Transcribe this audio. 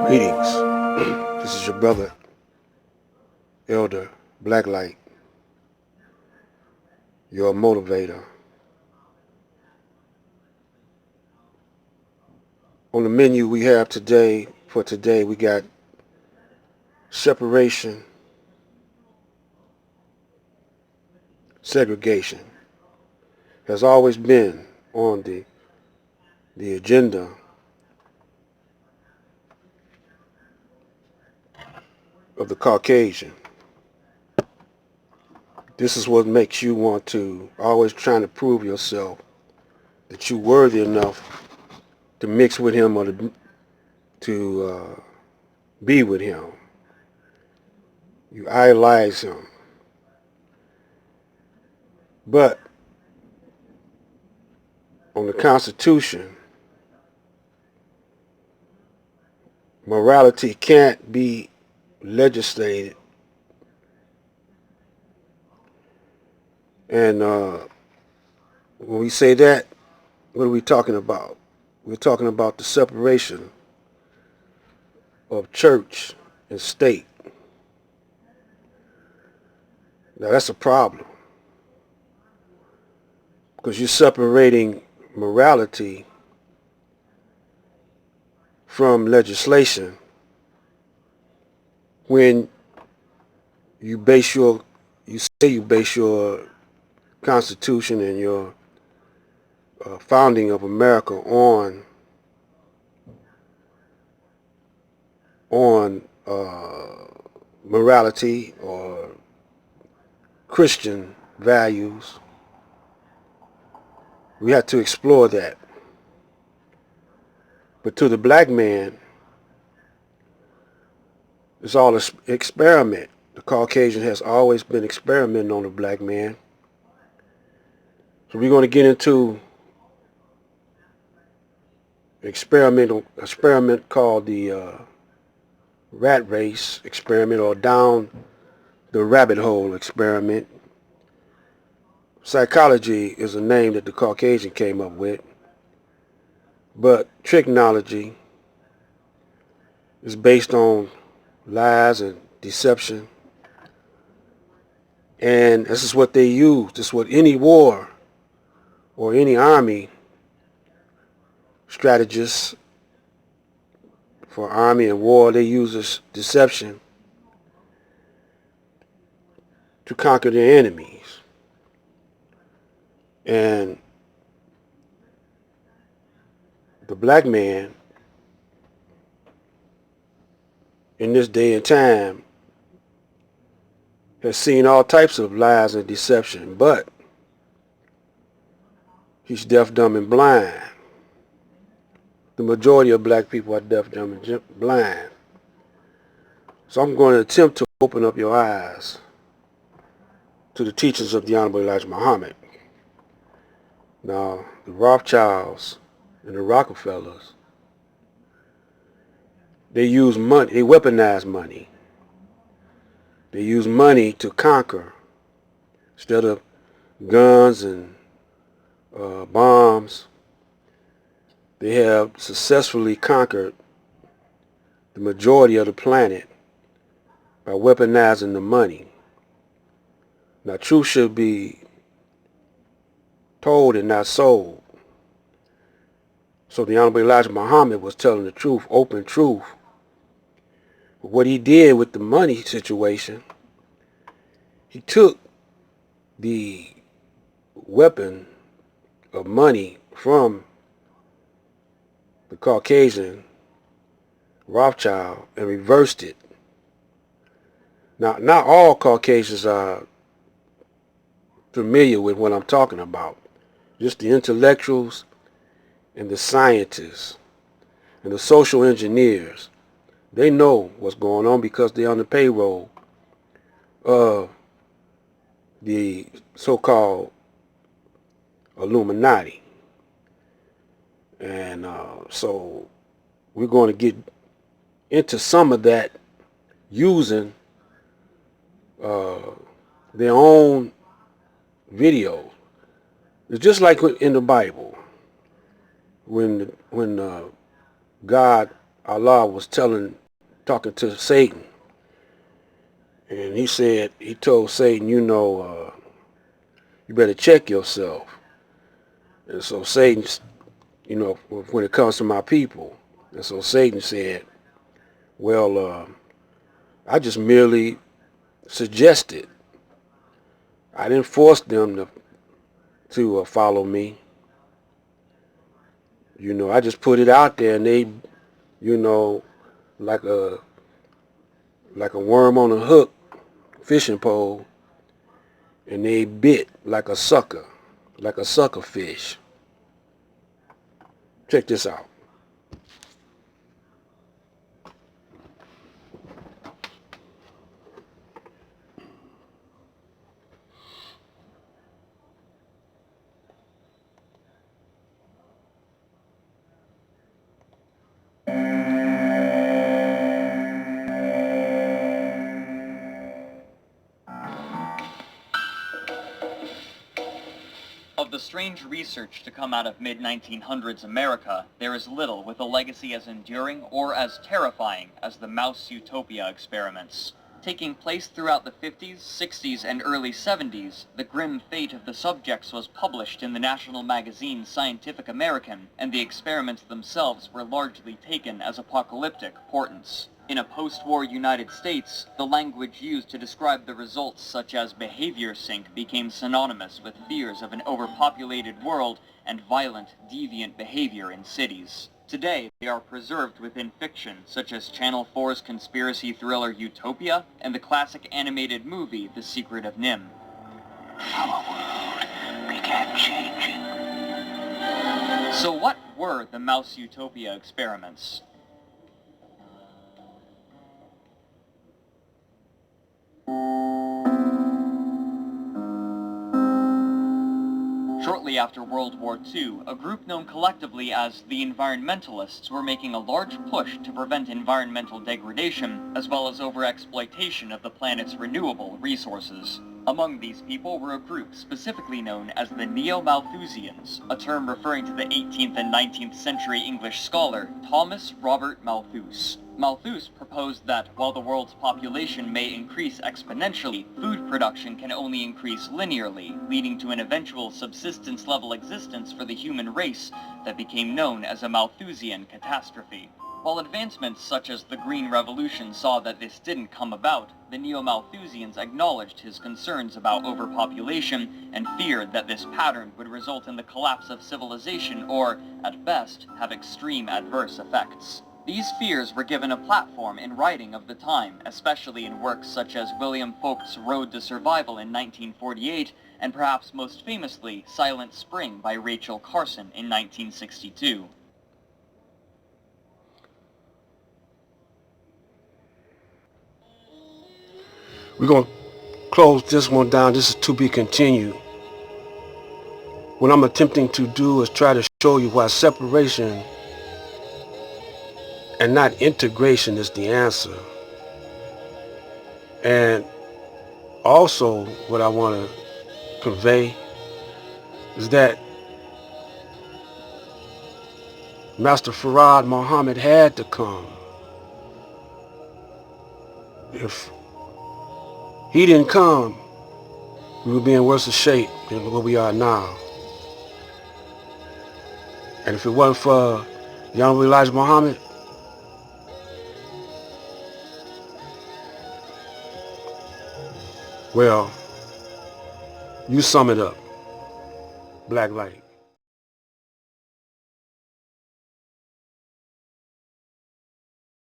Greetings. This is your brother, Elder Blacklight, your motivator. On the menu we have today, we got separation, segregation. Has always been on the agenda of the Caucasian. This is what makes you want to always trying to prove yourself that you're worthy enough to mix with him or to be with him. You idolize him. But on the Constitution, morality can't be legislated. And when we say that, what are we talking about? We're talking about the separation of church and state. Now that's a problem because you're separating morality from legislation when you say you base your Constitution and your founding of America on morality or Christian values. We have to explore that. But to the black man, it's all an experiment. The Caucasian has always been experimenting on the black man. So we're going to get into an experiment called the rat race experiment or down the rabbit hole experiment. Psychology is a name that the Caucasian came up with. But technology is based on lies and deception. And this is what they use. This is what any war or any army strategists for army and war, they use this deception to conquer their enemies. And the black man in this day and time has seen all types of lies and deception, but he's deaf, dumb, and blind. The majority of black people are deaf, dumb, and blind. So I'm going to attempt to open up your eyes to the teachings of the Honorable Elijah Muhammad. Now, the Rothschilds and the Rockefellers, they use money, they weaponize money. They use money to conquer instead of guns and bombs. They have successfully conquered the majority of the planet by weaponizing the money. Now, truth should be told and not sold. So the Honorable Elijah Muhammad was telling the truth, open truth. What he did with the money situation, he took the weapon of money from the Caucasian Rothschild and reversed it. Now, not all Caucasians are familiar with what I'm talking about. Just the intellectuals and the scientists and the social engineers. They know what's going on because they're on the payroll of the so-called Illuminati. And so we're going to get into some of that using their own videos. It's just like in the Bible when God Allah was talking to Satan, and he told Satan, you better check yourself. And so Satan, when it comes to my people, and so Satan said, well, I just merely suggested. I didn't force them to follow me. I just put it out there, and they, you know, like a worm on a hook, fishing pole, and they bit like a sucker fish. Check this out. Of the strange research to come out of mid-1900s America, there is little with a legacy as enduring or as terrifying as the mouse utopia experiments. Taking place throughout the 50s, 60s, and early 70s, the grim fate of the subjects was published in the national magazine Scientific American, and the experiments themselves were largely taken as apocalyptic portents. In a post-war United States, the language used to describe the results such as behavior sync became synonymous with fears of an overpopulated world and violent, deviant behavior in cities. Today, they are preserved within fiction, such as Channel 4's conspiracy thriller Utopia and the classic animated movie The Secret of NIMH. Our world began changing. So what were the mouse utopia experiments? Shortly after World War II, a group known collectively as the environmentalists were making a large push to prevent environmental degradation, as well as overexploitation of the planet's renewable resources. Among these people were a group specifically known as the Neo-Malthusians, a term referring to the 18th and 19th century English scholar Thomas Robert Malthus. Malthus proposed that while the world's population may increase exponentially, food production can only increase linearly, leading to an eventual subsistence-level existence for the human race that became known as a Malthusian catastrophe. While advancements such as the Green Revolution saw that this didn't come about, the Neo-Malthusians acknowledged his concerns about overpopulation and feared that this pattern would result in the collapse of civilization or, at best, have extreme adverse effects. These fears were given a platform in writing of the time, especially in works such as William Folk's Road to Survival in 1948, and perhaps most famously, Silent Spring by Rachel Carson in 1962. We're going to close this one down. This is to be continued. What I'm attempting to do is try to show you why separation and not integration is the answer. And also what I want to convey is that Master Farad Muhammad had to come. If he didn't come, we would be in worse shape than what we are now. And if it wasn't for young Elijah Muhammad, well, you sum it up. Black light.